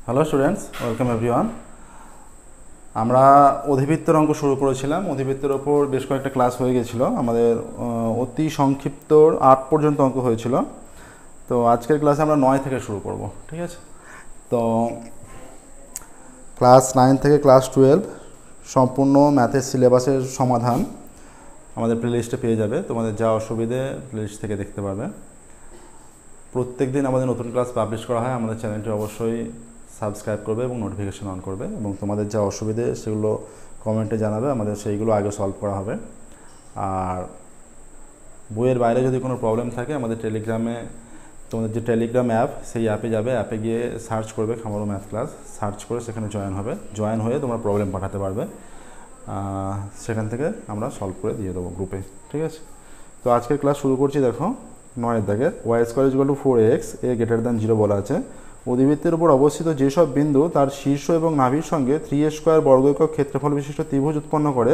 Hello students, welcome everyone. আমরা অধিবৃত্তের অঙ্ক শুরু করেছিলাম। অধিবৃত্তের ওপর বেশ কয়েকটা ক্লাস হয়ে গেছিলো আমাদের। অতি সংক্ষিপ্ত 8 পর্যন্ত অঙ্ক হয়েছিল। তো আজকের ক্লাসে আমরা 9 থেকে শুরু করব, ঠিক আছে? তো ক্লাস 9 থেকে ক্লাস 12 সম্পূর্ণ ম্যাথের সিলেবাসের সমাধান আমাদের প্লেলিস্টে পেয়ে যাবে। তোমাদের যা অসুবিধে প্লেলিস্ট থেকে দেখতে পাবে। প্রত্যেক দিন আমাদের নতুন ক্লাস পাবলিশ করা হয়। আমাদের চ্যানেলটি অবশ্যই সাবস্ক্রাইব করবে এবং নোটিফিকেশন অন করবে, এবং তোমাদের যা অসুবিধে সেগুলো কমেন্টে জানাবে, আমাদের সেইগুলো আগে সলভ করা হবে। আর বইয়ের বাইরে যদি কোনো প্রবলেম থাকে আমাদের টেলিগ্রামে, তোমাদের যে টেলিগ্রাম অ্যাপ, সেই অ্যাপে যাবে, অ্যাপে গিয়ে সার্চ করবে খামারু ম্যাথ ক্লাস, সার্চ করে সেখানে জয়েন হয়ে তোমরা প্রবলেম পাঠাতে পারবে। সেখান থেকে আমরা সলভ করে দিয়ে দেবো গ্রুপে, ঠিক আছে? তো আজকের ক্লাস শুরু করছি। দেখো 9 দাগের y² = 4x a > 0 বলা আছে। অধিবৃত্তের উপর অবস্থিত যেসব বিন্দু তার শীর্ষ এবং নাভির সঙ্গে 3a² বর্গ একক ক্ষেত্রফল বিশিষ্ট ত্রিভুজ উৎপন্ন করে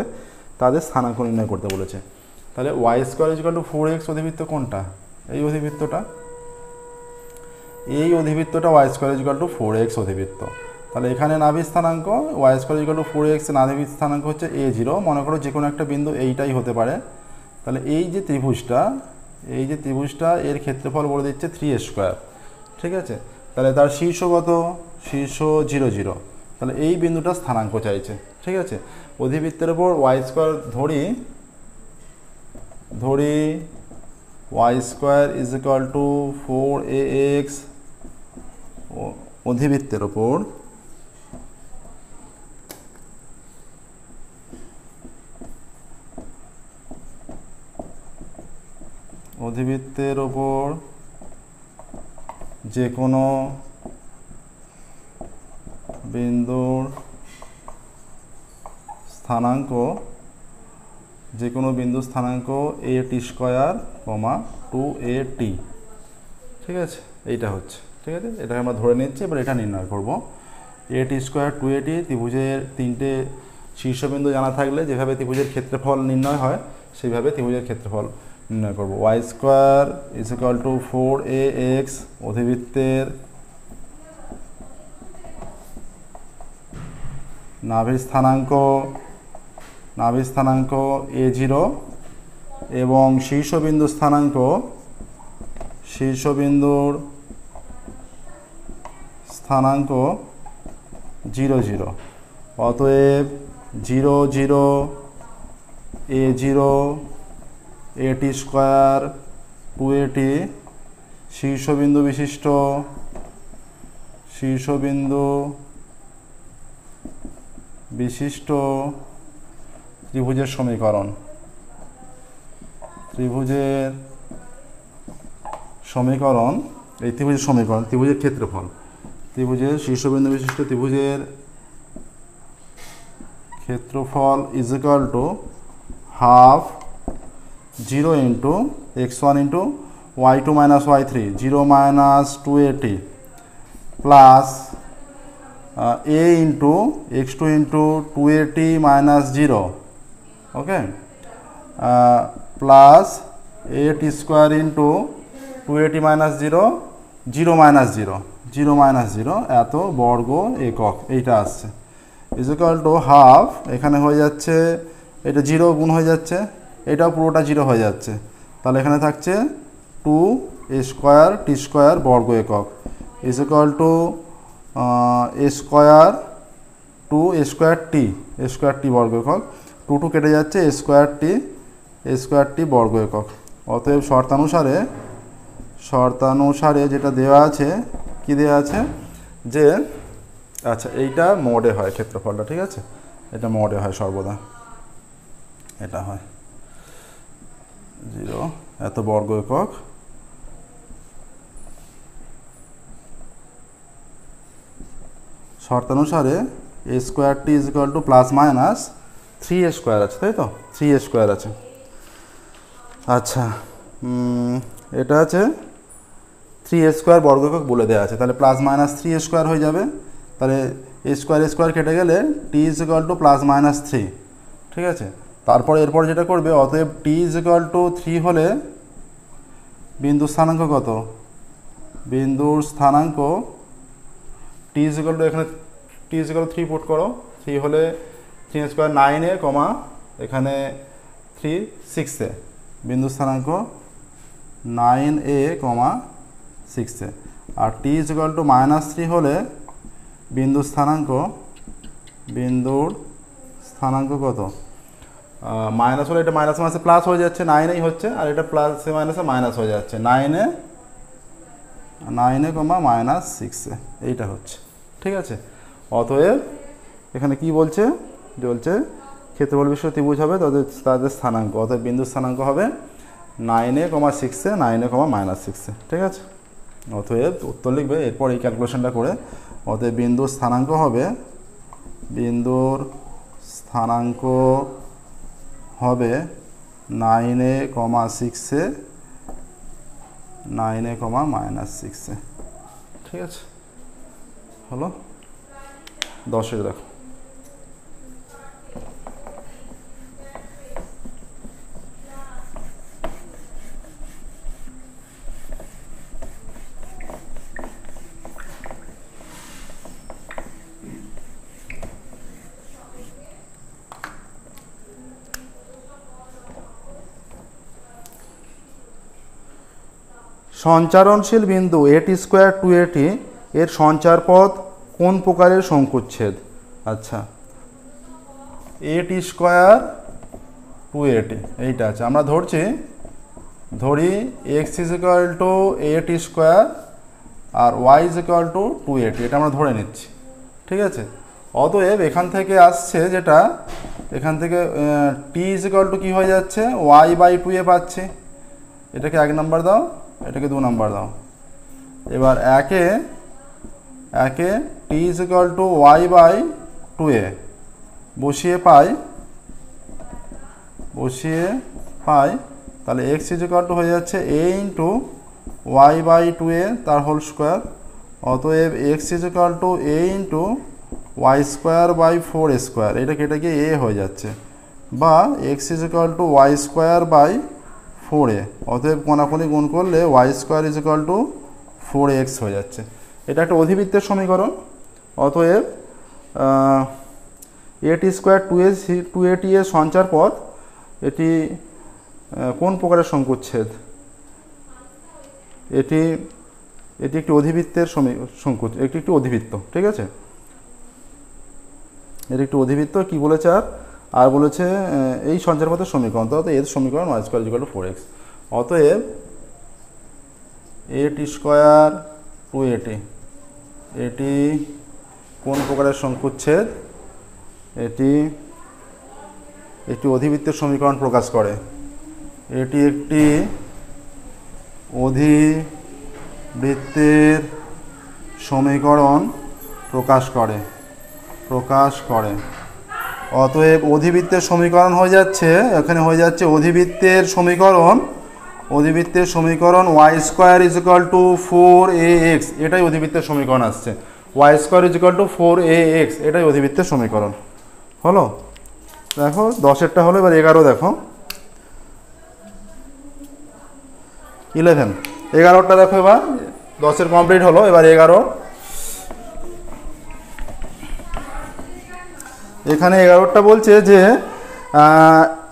তাদের স্থানাঙ্ক নির্ণয় করতে বলেছে। তাহলে y² = 4x অধিবৃত্ত কোনটা? এই অধিবৃত্তটা y² = 4x অধিবৃত্ত। তাহলে এখানে নাভির স্থানাঙ্ক y² = 4x, নাভির স্থানাঙ্ক হচ্ছে a0। মনে করো যে কোনো একটা বিন্দু এইটাই হতে পারে। তাহলে এই যে ত্রিভুজটা এর ক্ষেত্রফল বলে দিচ্ছে 3a², ঠিক আছে? তাহলে তার শীর্ষ কত? শীর্ষ 0 0। তাহলে এই বিন্দুটা স্থানাঙ্ক চাইছে, ঠিক আছে? অধিবৃত্তের উপর y² ধরি y² = 4ax। অধিবৃত্তের উপর যে কোনো বিন্দুর স্থানাঙ্ক at², 2at, ঠিক আছে? এইটা হচ্ছে, ঠিক আছে? এটাকে আমরা ধরে নিচ্ছি। এবার এটা নির্ণয় করব। at², 2at ত্রিভুজের তিনটে শীর্ষবিন্দু জানা থাকলে যেভাবে ত্রিভুজের ক্ষেত্রফল নির্ণয় হয় সেইভাবে ত্রিভুজের ক্ষেত্রফল নির্ণয় করব। y² = 4ax অধিবৃত্তের নাভির স্থানাঙ্ক a0 এবং শীর্ষবিন্দুর স্থানাঙ্ক 0 0। অতএব 0 0 a0 at² 2at শীর্ষবিন্দু বিশিষ্ট ত্রিভুজের সমীকরণ। এই ত্রিভুজের সমীকরণ, ত্রিভুজের ক্ষেত্রফল, ত্রিভুজের শীর্ষবিন্দু বিশিষ্ট ত্রিভুজের ক্ষেত্রফল = half 0 × x1 × y2 - y3 0 - 2at plus a × x2 × 2at - 0, okay, plus at² × 2at - 0 0 - 0 এত বর্গ একক, এইটা আসছে = হাফ। এখানে হয়ে যাচ্ছে, এটা 0 গুণ হয়ে যাচ্ছে, এটাও পুরোটা 0 হয়ে যাচ্ছে। তাহলে এখানে থাকছে 2a² t² বর্গ একক = a² 2a²t বর্গ একক। 2 কেটে যাচ্ছে, a²t বর্গ একক। অতএব শর্তানুসারে যেটা দেওয়া আছে, কি দেওয়া আছে যে, আচ্ছা, এইটা মোডে হয় ক্ষেত্রফলটা, ঠিক আছে? এটা মোডে হয় সর্বদা, এটা হয় 0 এত বর্গ একক। শর্তানুসারে a²t = ±3a² আছে, তাই তো? 3a² আছে। আচ্ছা, এটা আছে 3a² বর্গ একক বলে দেওয়া আছে। তাহলে ±3a² হয়ে যাবে। তাহলে a² কেটে গেলে t = ±3, ঠিক আছে? তারপর এরপর যেটা করবে, অতএব t = 3 হলে বিন্দুর স্থানাঙ্ক কত? বিন্দুর স্থানাঙ্ক টি ইজ ইকুয়াল টু এখানে টি ইজ ইকুয়াল টু 3 পুট করো, 3 হলে 3 স্কোয়ার 9 কমা এখানে 3 6 বিন্দু স্থানাঙ্ক 9 কমা 6 আর টি ইজ ইকুয়াল টু -3 হলে বিন্দুর স্থানাঙ্ক কত, মাইনাস হলে এটা মাইনাস মাইনাসে প্লাস হয়ে যাচ্ছে, 9 হচ্ছে, আর এটা প্লাসে মাইনাসে মাইনাস হয়ে যাচ্ছে, 9 কমা -6 এইটা হচ্ছে। ঠিক আছে, অতএব এখানে কি বলছে, ক্ষেত্রফল বিশিষ্ট ত্রিভুজ হবে তাদের স্থানাঙ্ক, অতএব বিন্দুর স্থানাঙ্ক হবে 9, 9, -6। ঠিক আছে, অতএব উত্তর লিখবে, এরপর এই ক্যালকুলেশনটা করে অতএব বিন্দুর স্থানাঙ্ক হবে 9, 9, ঠিক আছে, হলো 10 দেখো। সঞ্চারণশীল বিন্দু এটি স্কোয়ার 2AT এর সঞ্চার পথ কোন প্রকারের শঙ্কুচ্ছেদ? আচ্ছা, এটি স্কোয়ার 2AT এইটা আছে, আমরা ধরি x is equal to AT square আর y is equal to 2AT, এটা আমরা ধরে নিচ্ছি। ঠিক আছে, অতএব এখান থেকে আসছে যেটা, এখান থেকে টি ইজ ইকুয়াল টু কী হয়ে যাচ্ছে, y/2a পাচ্ছি, এটাকে 1 নাম্বার দাও, এটাকে 2 নাম্বার দাও। এবার একে টি ইজ ইকুয়াল টু y/2a বসিয়ে পাই, তাহলে এক্স ইজ ইকুয়াল টু হয়ে যাচ্ছে a ইন্টু y/2a তার হোল স্কোয়ার, অতএব x is equal two a into y²/4a², এটা কেটে গিয়ে a হয়ে যাচ্ছে, বা x is equal two y²/4a, অতএব কোনাকুনি গুণ করলে y² is equal two 4x হয়ে যাচ্ছে। এটা একটা অধিবৃত্তের সমীকরণ, অতএব এটি স্কোয়ার 2AT এর সঞ্চার পথ এটি কোন প্রকারের শঙ্কুচ্ছেদ? এটি একটি অধিবৃত্তের এটি একটি অধিবৃত্ত। ঠিক আছে, এর একটি অধিবৃত্ত কি বলেছে, আর বলেছে এই সঞ্চার পথের সমীকরণ, অর্থাৎ এর সমীকরণ y² is equal two 4x, অতএব এটি স্কোয়ার 2AT এটি কোন প্রকারের শঙ্কুচ্ছেদ? এটি একটি অধিবৃত্তের সমীকরণ প্রকাশ করে, এটি একটি অধিবৃত্তের সমীকরণ প্রকাশ করে। অতএব অধিবৃত্তের সমীকরণ হয়ে যাচ্ছে, এখানে হয়ে যাচ্ছে অধিবৃত্তের সমীকরণ y² is equal to 4ax, এটাই অধিবৃত্তের সমীকরণ আসছে, y² is equal to 4ax, এটাই অধিবৃত্তের সমীকরণ হলো। দেখো 10-এরটা হলো, এবার 11 দেখো, 11টা দেখো, এবার 10-এর কমপ্লিট হলো, এবার 11। এখানে 11টা বলছে যে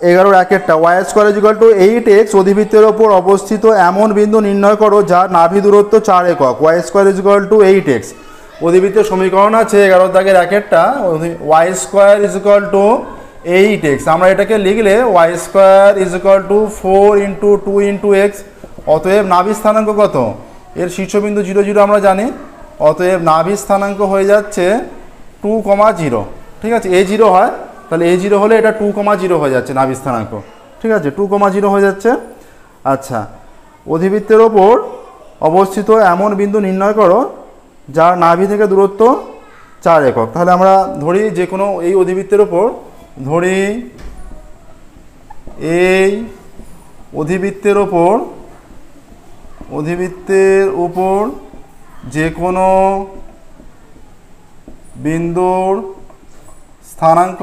11-1 y² is equal two 8x অধিবৃত্তের ওপর অবস্থিত এমন বিন্দু নির্ণয় করো যার নাভি দূরত্ব 4 একক, y² is equal two 8x। অধিবৃত্তের সমীকরণ আছে 11-1টা, y² is equal two 8x, আমরা এটাকে লিখলে y² is equal to 4 into 2 into x, অতএব নাভি স্থানাঙ্ক কত, এর শীর্ষবিন্দু 0, 0 আমরা জানি, অতএব নাভি স্থানাঙ্ক হয়ে যাচ্ছে 2,0। ঠিক আছে, a0 হয়, তাহলে a0 হলে এটা 2,0 হয়ে যাচ্ছে নাভি স্থানাঙ্ক। ঠিক আছে, 2,0 হয়ে যাচ্ছে। আচ্ছা, অধিবৃত্তের ওপর অবস্থিত এমন বিন্দু নির্ণয় করো যার নাভি থেকে দূরত্ব 4 একক। তাহলে আমরা ধরি যে কোনো এই অধিবৃত্তের ওপর, ধরি এই অধিবৃত্তের ওপর যে কোনো বিন্দুর স্থানাঙ্ক,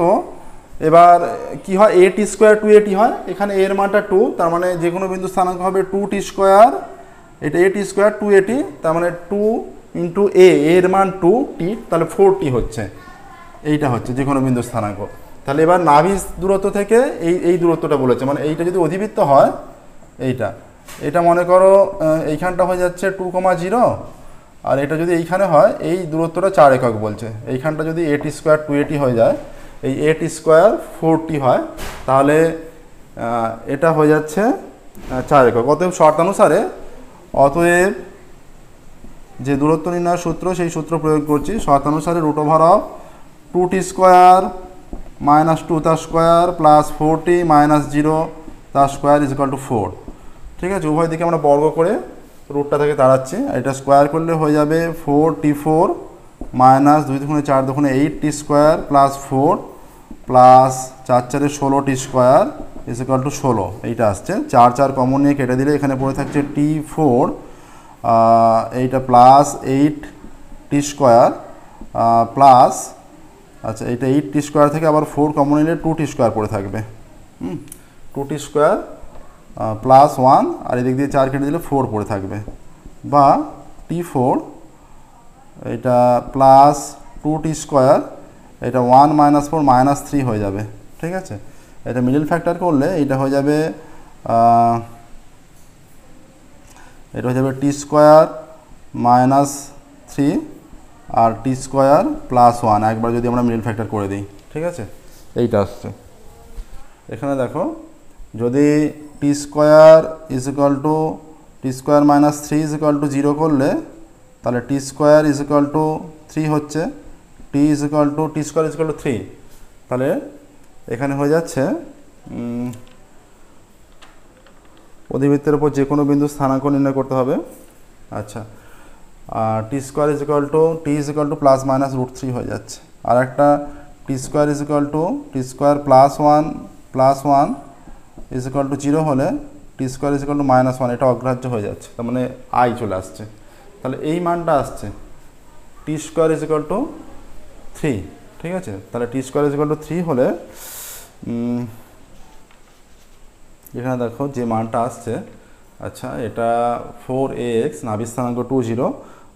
এবার কি হয়, এটি স্কোয়ার 2AT হয়, এখানে এর মানটা 2, তার মানে যে কোনো বিন্দু স্থানাঙ্ক হবে 2t স্কোয়ার, এটা এটি স্কোয়ার 2AT, তার মানে 2 ইন্টু এর মান 2t, তাহলে 4t হচ্ছে, এইটা হচ্ছে যে কোনো বিন্দুর স্থানাঙ্ক। তাহলে এবার নাভির দূরত্ব থেকে এই দূরত্বটা বলেছে, মানে এইটা যদি অধিবৃত্ত হয়, এটা মনে করো এইখানটা হয়ে যাচ্ছে 2,0, আর এটা যদি এইখানে হয়, এই দূরত্বটা 4 একক বলছে। এইখানটা যদি এটি স্কোয়ার 2at হয়ে যায়, এই এটি স্কোয়ার 4t হয়, তাহলে এটা হয়ে যাচ্ছে 4 একক। অতএব শর্তানুসারে যে দূরত্ব নির্ণয়ের সূত্র, সেই সূত্র প্রয়োগ করছি। শর্তানুসারে √2t স্কোয়ার মাইনাস 2 তার স্কোয়ার প্লাস 4t মাইনাস 0 তার স্কোয়ার ইজ ইকুয়াল টু 4। ঠিক আছে, উভয় দিকে আমরা বর্গ করে রুটটা থেকে তাড়াচ্ছি। এটা স্কোয়ার করলে হয়ে যাবে 4t4 মাইনাস 2 দুগুণে 4 দুগুণে 8t square plus 4 plus 4 4 16t square is equal two 16। এইটা আসছে 4 4 কমন নিয়ে কেটে দিলে এখানে পড়ে থাকছে t4, এইটা প্লাস 8t স্কোয়ার প্লাস, আচ্ছা এইটা 8t স্কোয়ার থেকে আবার 4 কমন নিলে 2t স্কোয়ার পড়ে থাকবে, 2t স্কোয়ার প্লাস 1, আর এদিক দিয়ে 4 কেটে দিলে 4 পড়ে থাকবে, বা t4 এটা প্লাস 2t স্কোয়ার, এটা 1 মাইনাস 4 মাইনাস 3 হয়ে যাবে। ঠিক আছে, এটা মিডল ফ্যাক্টর করলে এটা হয়ে যাবে টি স্কোয়ার মাইনাস 3 আর টি স্কোয়ার প্লাস 1, একবার যদি আমরা মিডল ফ্যাক্টর করে দিই। ঠিক আছে, এইটা আসছে। এখানে দেখো, যদি T square is equal to T square minus 3 is equal to 0 করলে, তাহলে T square is equal to 3 হচ্ছে, T square is equal to 3, তাহলে এখানে হয়ে যাচ্ছে অধিবৃত্তের উপর যে কোনো বিন্দু স্থানাঙ্ক নির্ণয় করতে হবে। আচ্ছা, T square is equal to plus minus √3 হয়ে যাচ্ছে। আর একটা T square is equal to T square plus 1 is equal to 0 হলে T square is equal to -1, এটা অগ্রাহ্য হয়ে যাচ্ছে, তার মানে আই চলে আসছে। তাহলে এই মানটা আসছে টি স্কোয়ার ইজ ইকুয়াল টু 3। ঠিক আছে, তাহলে T square is equal to 3 হলে এখানে দেখো যে মানটা আসছে, আচ্ছা এটা 4ax, নাভির স্থানাঙ্ক 20,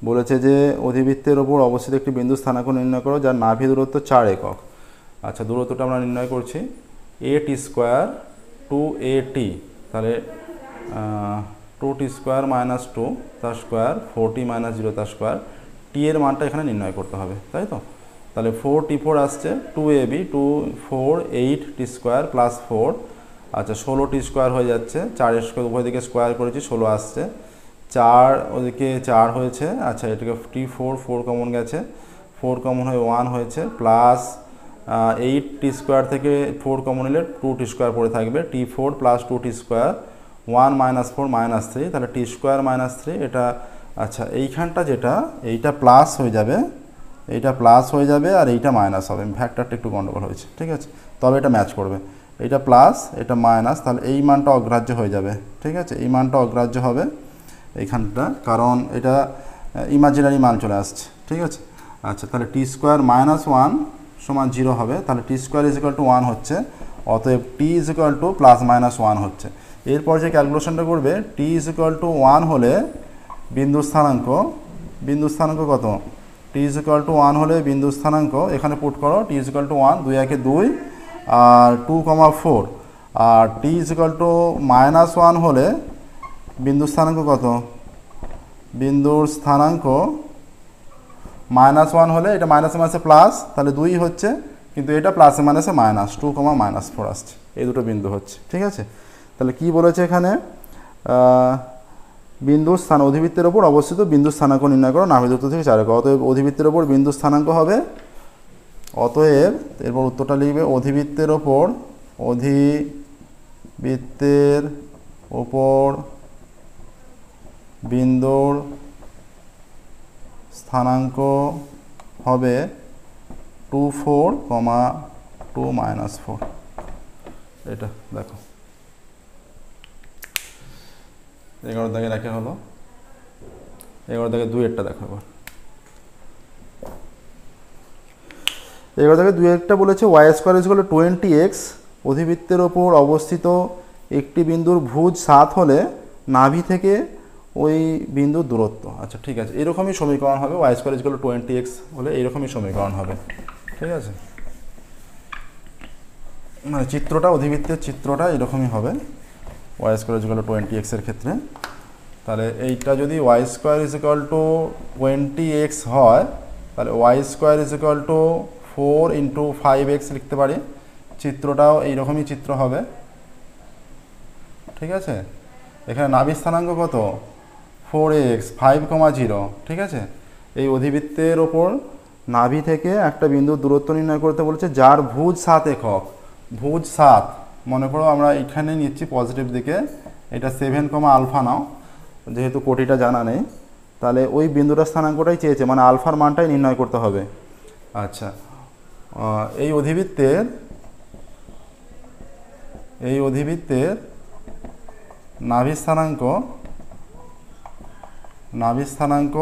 বলেছে যে অধিবৃত্তের ওপর অবস্থিত একটি বিন্দু স্থানাঙ্ক নির্ণয় করো যার নাভি দূরত্ব 4 একক। আচ্ছা, দূরত্বটা আমরা নির্ণয় করছি, at স্কোয়ার 2at, তাহলে 2t স্কোয়ার মাইনাস 2 তার স্কোয়ার 4t মাইনাস 0 তার স্কোয়ার, টি এর মানটা এখানে নির্ণয় করতে হবে, তাই তো। তাহলে 4t4 আসছে, 2ab 4 8t স্কোয়ার প্লাস 4, আচ্ছা 16t স্কোয়ার হয়ে যাচ্ছে, 4 স্কোয়ার উভয় দিকে স্কোয়ার করেছি, 16 আসছে, 4 ওদিকে 4 হয়েছে। আচ্ছা, এটাকে t4 4 কমন গেছে, 4 কমন হয়ে 1 হয়েছে, প্লাস 8t স্কোয়ার থেকে 4 কমন নিলে 2t স্কোয়ার পড়ে থাকবে, t4 plus 2t square 1 minus 4 minus 3, তাহলে t স্কোয়ার মাইনাস 3 এটা। আচ্ছা, এইখানটা যেটা এইটা প্লাস হয়ে যাবে, এইটা প্লাস হয়ে যাবে, আর এইটা মাইনাস হবে, ফ্যাক্টরটা একটু গন্ডগোল হয়েছে। ঠিক আছে, তবে এটা ম্যাচ করবে, এটা প্লাস এটা মাইনাস, তাহলে এই মানটা অগ্রাহ্য হয়ে যাবে। ঠিক আছে, এই মানটা অগ্রাহ্য হবে এইখানটা, কারণ এটা ইমাজিনারি মান চলে আসছে। ঠিক আছে, আচ্ছা তাহলে টি স্কোয়ার মাইনাস 1 সমান 0 হবে, তাহলে T square is equal to 1 হচ্ছে, অতএব T is equal to plus minus 1 হচ্ছে। এরপর যে ক্যালকুলেশনটা করবে, টি ইজ ইকুয়াল টু 1 হলে বিন্দু স্থানাঙ্ক কত, টি ইজ ইকুয়াল টু 1 হলে বিন্দু স্থানাঙ্ক এখানে পুট করো, টি ইজ ইকুয়াল টু 1, 2 একে 2 আর 2,4, আর টি ইজ ইকুয়াল টু -1 হলে বিন্দু স্থানাঙ্ক কত, বিন্দুর স্থানাঙ্ক -1 হলে এটা মাইনাসে মাইনাসে প্লাস, তাহলে 2 হচ্ছে, কিন্তু এটা প্লাসে মাইনাসে মাইনাস 2,-4 আসছে, এই দুটো বিন্দু হচ্ছে। ঠিক আছে, তাহলে কি বলেছে এখানে, বিন্দুর স্থান অধিবৃত্তের ওপর অবস্থিত বিন্দু স্থানাঙ্ক নির্ণয় করো নাভি দূরত্ব থেকে 4 একক। অতএব অধিবৃত্তের ওপর বিন্দু স্থানাঙ্ক হবে, অতএব এরপর উত্তরটা লিখবে, অধিবৃত্তের ওপর বিন্দুর স্থানাঙ্ক হবে 2,4, 2 - 4। এটা দেখো 11 দাগে রাখা হলো, 11 দাগে 2-1টা দেখো। এবার 11 দাগে 2-1টা বলেছে y square is equal to 20x, অধিবৃত্তের ওপর অবস্থিত একটি বিন্দুর ভুজ 7 হলে নাভি থেকে ওই বিন্দুর দূরত্ব। আচ্ছা ঠিক আছে, এরকমই সমীকরণ হবে, y square is equal to 20x হলে এইরকমই সমীকরণ হবে। ঠিক আছে, মানে চিত্রটা, অধিবৃত্তের চিত্রটা এরকমই হবে y square is equal to 20x এর ক্ষেত্রে। তাহলে এইটা যদি y square is equal to 20x হয়, তাহলে y square is equal to 4 into 5x লিখতে পারি। চিত্রটাও এইরকমই চিত্র হবে। ঠিক আছে, এখানে নাভি স্থানাঙ্ক কত, 4x, 5,0। ঠিক আছে, এই অধিবৃত্তের ওপর নাভি থেকে একটা বিন্দুর দূরত্ব নির্ণয় করতে বলেছে, যার ভুজ 7 একক। ভুজ 7, মনে করো আমরা এখানে নিচ্ছি পজিটিভ দিকে, এটা 7, আলফা নাও, যেহেতু কোটিটা জানা নেই, তাহলে ওই বিন্দুটার স্থানাঙ্কটাই চেয়েছে, মানে আলফার মানটাই নির্ণয় করতে হবে। আচ্ছা, এই অধিবৃত্তের নাভি স্থানাঙ্ক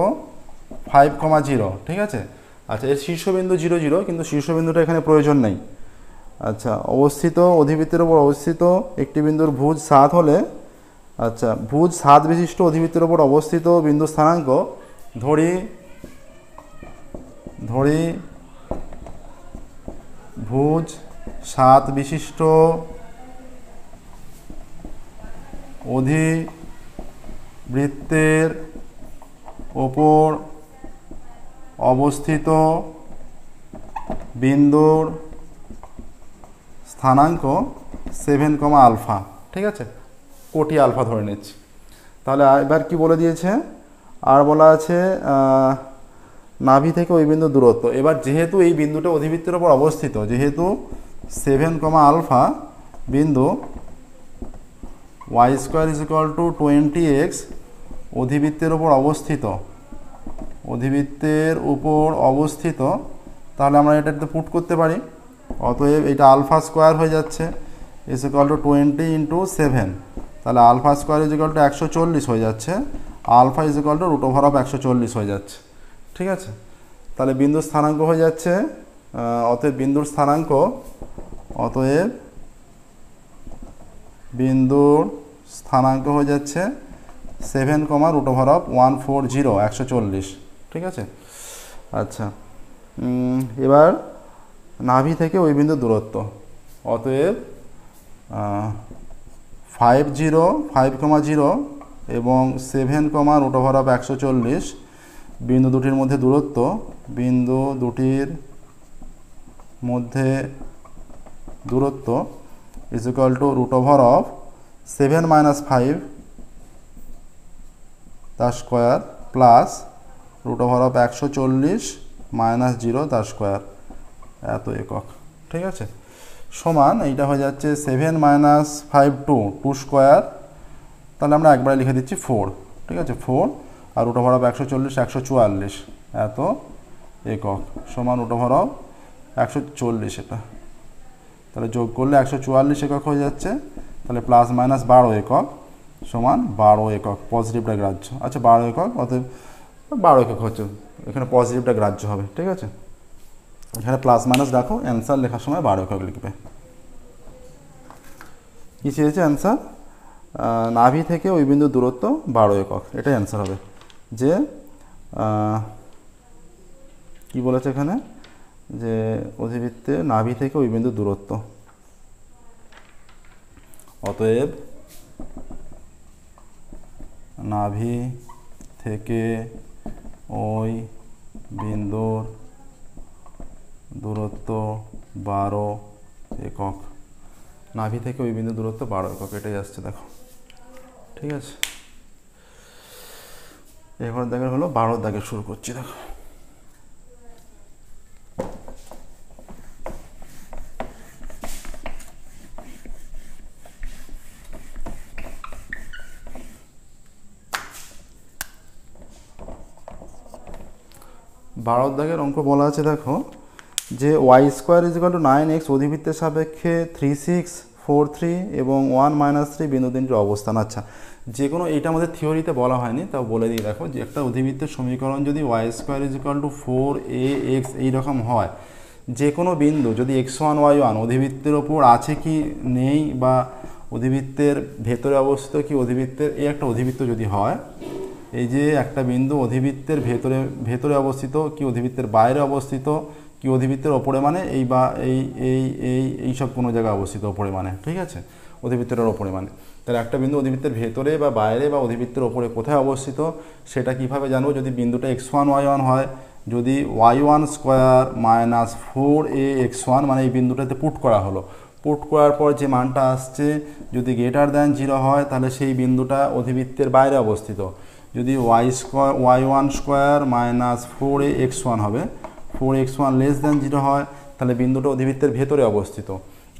5,0। ঠিক আছে, আচ্ছা এর শীর্ষবিন্দু 0, 0, কিন্তু শীর্ষবিন্দুটা এখানে প্রয়োজন নেই। আচ্ছা, অধিবৃত্তের উপর অবস্থিত একটি বিন্দুর ভুজ 7 হলে, আচ্ছা ভুজ 7 বিশিষ্ট অধিবৃত্তের উপর অবস্থিত বিন্দু স্থানাঙ্ক, ধরি ভুজ 7 বিশিষ্ট অধিবৃত্তের ওপর অবস্থিত বিন্দুর স্থানাঙ্ক 7, আলফা। ঠিক আছে, কোটি আলফা ধরে নিচ্ছি। তাহলে এবার কি বলে দিয়েছে, আর বলা আছে নাভি থেকে ওই বিন্দুর দূরত্ব। এবার যেহেতু এই বিন্দুটা অধিবৃত্তের ওপর অবস্থিত, যেহেতু 7, আলফা বিন্দু y square is equal to 20x অধিবৃত্তের উপর অবস্থিত, তাহলে আমরা এটাতে পুট করতে পারি। অতএব এটা আলফা স্কোয়ার হয়ে যাচ্ছে, ইজ ইকুয়াল টু 20 ইন্টু 7, তাহলে alpha square is equal to 140 হয়ে যাচ্ছে, alpha is equal to root over of 140 হয়ে যাচ্ছে। ঠিক আছে, তাহলে বিন্দুর স্থানাঙ্ক হয়ে যাচ্ছে, অতএব বিন্দুর স্থানাঙ্ক 7, রুট ওভার অফ 140, 140। ঠিক আছে, আচ্ছা এবার নাভি থেকে ওই বিন্দুর দূরত্ব, অতএব 5,0 এবং 7, রুট ওভার অফ 140 বিন্দু দুটির মধ্যে দূরত্ব is equal to root over of 7 - 5 তার square plus root over of 140 - 0 তার স্কোয়ার, এত একক। ঠিক আছে, সমান এইটা হয়ে যাচ্ছে 7 - 5 2 স্কোয়ার, তাহলে আমরা একবারে লিখে দিচ্ছি 4। ঠিক আছে, 4 আর রুট ওভার অফ 140 144 এত একক সমান রুট ওভার অফ 140। এটা তাহলে যোগ করলে 144 একক হয়ে যাচ্ছে, তাহলে প্লাস মাইনাস 12 একক সমান 12 একক, পজিটিভটা গ্রাহ্য। আচ্ছা 12 একক, অতএব 12 একক হচ্ছে, এখানে পজিটিভটা গ্রাহ্য হবে। ঠিক আছে, এখানে প্লাস মাইনাস রাখো, অ্যান্সার লেখার সময় 12 একক লিখবে। কী চেয়েছে অ্যান্সার, নাভি থেকে ওই বিন্দুর দূরত্ব 12 একক, এটাই অ্যান্সার হবে। যে কি বলেছে এখানে, যে অধিবৃত্তে নাভি থেকে ওই বিন্দুর দূরত্ব, অতএব নাভি থেকে ওই বিন্দুর দূরত্ব 12 একক। নাভি থেকে ওই বিন্দুর দূরত্ব 12 একক, এটাই আসছে দেখো। ঠিক আছে, এবার দেখা হলো 12 দাগে শুরু করছি। দেখো দাগের অঙ্ক বলা আছে, দেখো যে y square is equal to 9x অধিবৃত্তের সাপেক্ষে 3 6 4 3 এবং 1 - 3 বিন্দু তিনটির অবস্থান। আচ্ছা, যে কোনো এইটা আমাদের থিওরিতে বলা হয়নি, তাও বলে দিই। দেখো যে একটা অধিবৃত্তের সমীকরণ যদি y square is equal to 4ax এইরকম হয়, যে কোনো বিন্দু যদি x1 y1 অধিবৃত্তের ওপর আছে কি নেই, বা অধিবৃত্তের ভেতরে অবস্থিত কি অধিবৃত্তের, এই একটা অধিবৃত্ত যদি হয়, এই যে একটা বিন্দু অধিবৃত্তের ভেতরে অবস্থিত কি অধিবৃত্তের বাইরে অবস্থিত কি অধিবৃত্তের ওপরে মানে এই বা এই সব কোনো জায়গায় অবস্থিত ওপরে মানে, ঠিক আছে, অধিবৃত্তের ওপরে মানে। তাহলে একটা বিন্দু অধিবৃত্তের ভেতরে বা বাইরে বা অধিবৃত্তের ওপরে কোথায় অবস্থিত সেটা কিভাবে জানবো? যদি বিন্দুটা x1 y1 হয়, যদি y1 স্কোয়ার মাইনাস 4ax1 মানে এই বিন্দুটাতে পুট করা হলো, পুট করার পর যে মানটা আসছে যদি গ্রেটার দ্যান 0 হয় তাহলে সেই বিন্দুটা অধিবৃত্তের বাইরে অবস্থিত। যদি y1 স্কোয়ার মাইনাস 4ax1 হবে, 4x1 লেস দ্যান 0 হয় তাহলে বিন্দুটা অধিবৃত্তের ভেতরে অবস্থিত।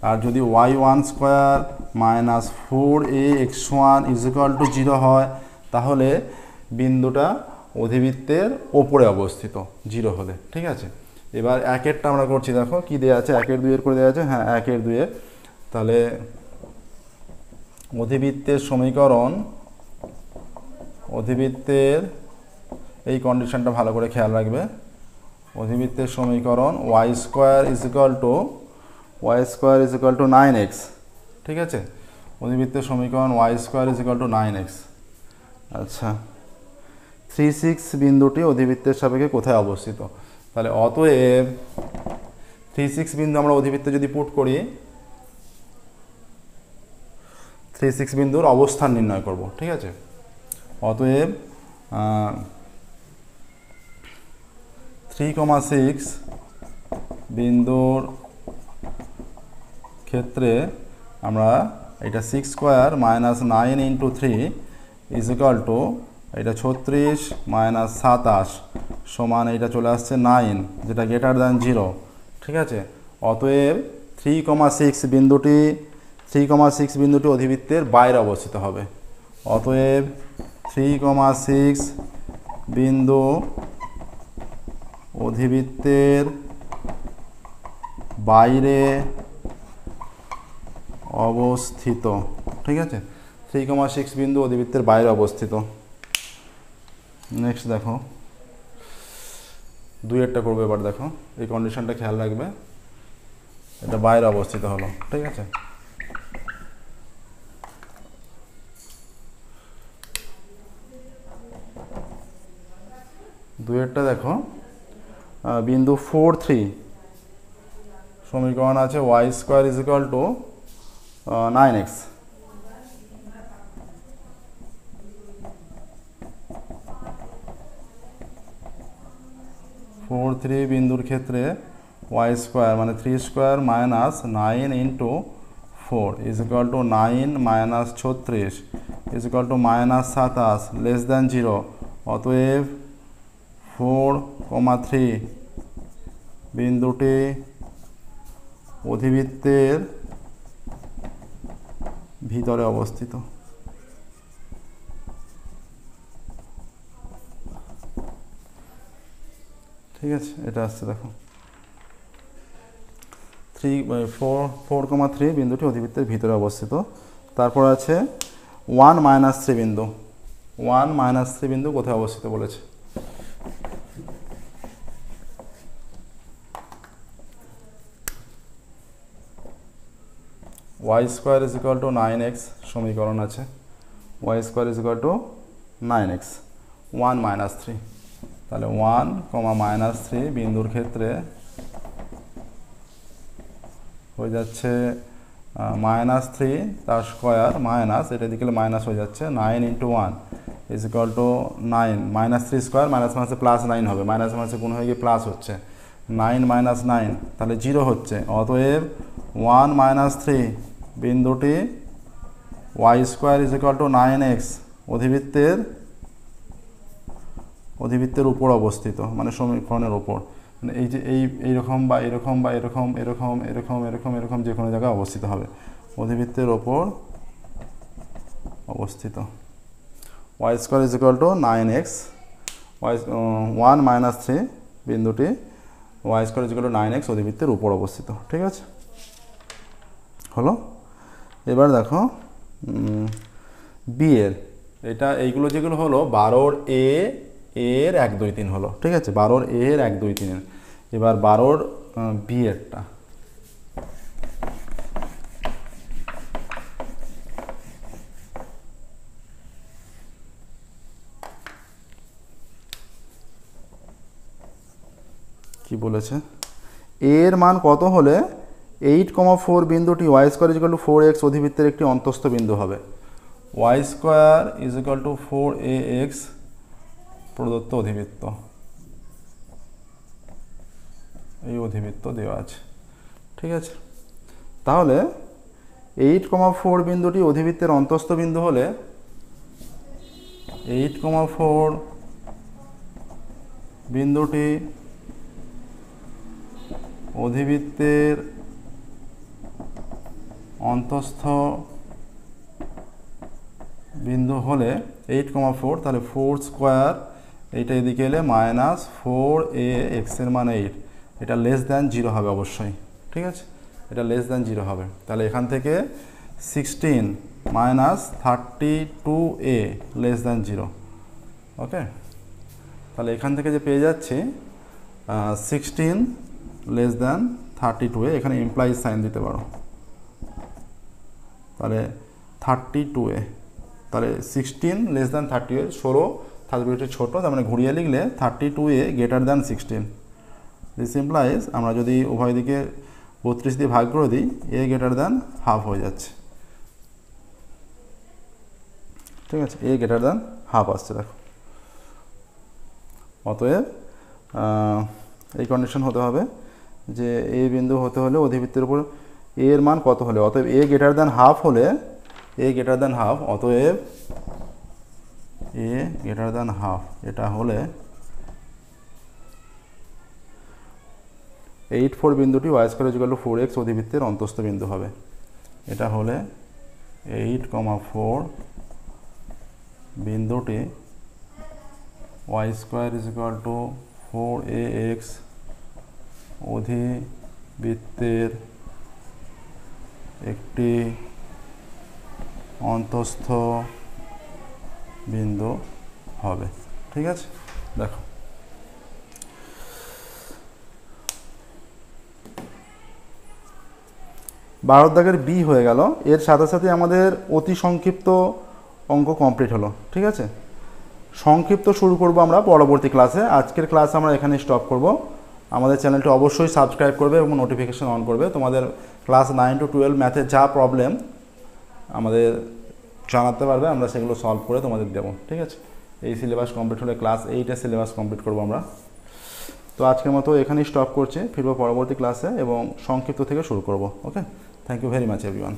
আর যদি y1 square minus 4ax1 is equal to 0 হয় তাহলে বিন্দুটা অধিবৃত্তের ওপরে অবস্থিত 0 হলে, ঠিক আছে। এবার একেরটা আমরা করছি, দেখো কি দেওয়া আছে, 1 2 করে দেওয়া আছে, হ্যাঁ 1 2। তাহলে অধিবৃত্তের সমীকরণ, অধিবৃত্তের এই কন্ডিশনটা ভালো করে খেয়াল রাখবে, অধিবৃত্তের সমীকরণ y square is equal to 9x, ঠিক আছে, অধিবৃত্তের সমীকরণ y square is equal to 9x। আচ্ছা, 3 6 বিন্দুটি অধিবৃত্তের সাপেক্ষে কোথায় অবস্থিত? তাহলে অতএব 3 6 বিন্দু আমরা অধিবৃত্তে যদি পুট করি, 3 6 বিন্দুর অবস্থান নির্ণয় করব, ঠিক আছে। অতএব 3,6 বিন্দুর ক্ষেত্রে আমরা এটা 6 square minus 9 into 3 is equal two এটা 36 মাইনাস 27 সমান এটা চলে আসছে 9, যেটা গ্রেটার দ্যান 0, ঠিক আছে। অতএব 3,6 বিন্দুটি অধিবৃত্তের বাইরে অবস্থিত হবে। অতএব 3,6 বিন্দু অধিবৃত্তের বাইরে অবস্থিত, ঠিক আছে, 3,6 বিন্দু অধিবৃত্তের বাইরে অবস্থিত। নেক্সট দেখো 2 করবো। এবার দেখো এই কন্ডিশনটা খেয়াল রাখবে, এটা বাইরে অবস্থিত হলো, ঠিক আছে। দুইয়েরটা দেখো, বিন্দু 4 3 সমীকরণ আছে y square is equal to 9x। 4 3 বিন্দুর ক্ষেত্রে y স্কোয়ার মানে 3 square minus 9 into 4 is equal two 9 minus 36 is equal two minus 27 less than 0। অতএব 4,3 বিন্দুটি অধিবৃত্তের ভিতরে অবস্থিত, ঠিক আছে। এটা আসছে দেখো 4,3 বিন্দুটি অধিবৃত্তের ভিতরে অবস্থিত। তারপর আছে 1 - 3 বিন্দু, 1 - 3 বিন্দু কোথায় অবস্থিত বলেছে? y square is equal to 9x সমীকরণ আছে, y square is equal to 9x, 1 - 3। তাহলে 1, -3 বিন্দুর ক্ষেত্রে হয়ে যাচ্ছে -3 তার স্কোয়ার মাইনাস, এটা দিকে মাইনাস হয়ে যাচ্ছে 9 into 1 is equal two 9, -3 square minus মাইনাসে প্লাস 9 হবে, মাইনাস মাইনাসে গুণ হয়ে গিয়ে প্লাস হচ্ছে 9 - 9 তাহলে 0 হচ্ছে। অতএব 1 - 3 বিন্দুটি y square is equal to 9x অধিবৃত্তের উপর অবস্থিত, মানে সমীকরণের উপর, মানে এই যে এইরকম বা এরকম বা এরকম এরকম এরকম এরকম এরকম যে কোনো জায়গায় অবস্থিত হবে, অধিবৃত্তের ওপর অবস্থিত। y square is equal to 9x, 1 - 3 বিন্দুটি y square is equal to 9x অধিবৃত্তের উপর অবস্থিত, ঠিক আছে, হলো। এবার দেখো বি এর, এটা এইগুলো যেগুলো হলো 12 এর 1 2 3 হলো, ঠিক আছে, 12 এর 1 2 3। এবার 12 বি এরটা, কি বলেছে, এর মান কত হলে 8,4 বিন্দুটি y square is equal to 4x অধিবৃত্তের একটি অন্তস্থ বিন্দু হবে। Y square is equal to 4ax প্রদত্ত অধিবৃত্ত, এই অধিবৃত্ত দেওয়া আছে। ঠিক আছে, তাহলে 8,4 বিন্দুটি অধিবৃত্তের অন্তস্থ বিন্দু হলে 8,4 বিন্দুটি অধিবৃত্তের অন্তস্থ বিন্দু হলে 8,4, তাহলে 4 স্কোয়ার, এইটা এদিকে এলে মাইনাস 4ax এর মান 8, এটা লেস দ্যান 0 হবে অবশ্যই। ঠিক আছে, এটা লেস দ্যান 0 হবে। তাহলে এখান থেকে 16 মাইনাস 32a লেস দ্যান 0। ওকে, তাহলে এখান থেকে যে পেয়ে যাচ্ছি 16 লেস দ্যান 32a, এখানে ইমপ্লাইজ সাইন দিতে পারো, তাহলে 32a, তাহলে 16 লেস দ্যান 30a, 16 32 ছোটো, তার মানে ঘুরিয়ে লিখলে 32a greater than 16। This implies আমরা যদি উভয় দিকে 32 দিয়ে ভাগ করে দিই, a গ্রেটার দ্যান হাফ হয়ে যাচ্ছে। ঠিক আছে, a গ্রেটার দ্যান হাফ আসছে, দেখো। অতএব এই কন্ডিশন হতে হবে যে a বিন্দু হতে হলে অধিবৃত্তের উপর a এর মান কত হলে, অতএব a গ্রেটার দ্যান হাফ হলে, a গ্রেটার দ্যান হাফ, অতএব a গ্রেটার দ্যান হাফ, এটা হলে 8,4 বিন্দুটি y square is equal to 4x অধিবৃত্তের অন্তস্থ বিন্দু হবে। এটা হলে 8,4 বিন্দুটি y square is equal to 4ax অধিবৃত্তের একটি অন্তস্থ বিন্দু হবে। ঠিক আছে, দেখো বারোর দাগের বি হয়ে গেল। এর সাথে সাথে আমাদের অতি সংক্ষিপ্ত অঙ্ক কমপ্লিট হলো। ঠিক আছে, সংক্ষিপ্ত শুরু করব আমরা পরবর্তী ক্লাসে। আজকের ক্লাস আমরা এখানে স্টপ করব। আমাদের চ্যানেলটি অবশ্যই সাবস্ক্রাইব করবে এবং নোটিফিকেশান অন করবে। তোমাদের ক্লাস 9 to 12 ম্যাথের যা প্রবলেম আমাদের জানাতে পারবে, আমরা সেগুলো সলভ করে তোমাদের দেবো। ঠিক আছে, এই সিলেবাস কমপ্লিট হলে ক্লাস 8-এর সিলেবাস কমপ্লিট করবো আমরা। তো আজকের মতো এখানেই স্টপ করছি, ফিরবো পরবর্তী ক্লাসে এবং সংক্ষিপ্ত থেকে শুরু করব। Okay, thank you very much everyone.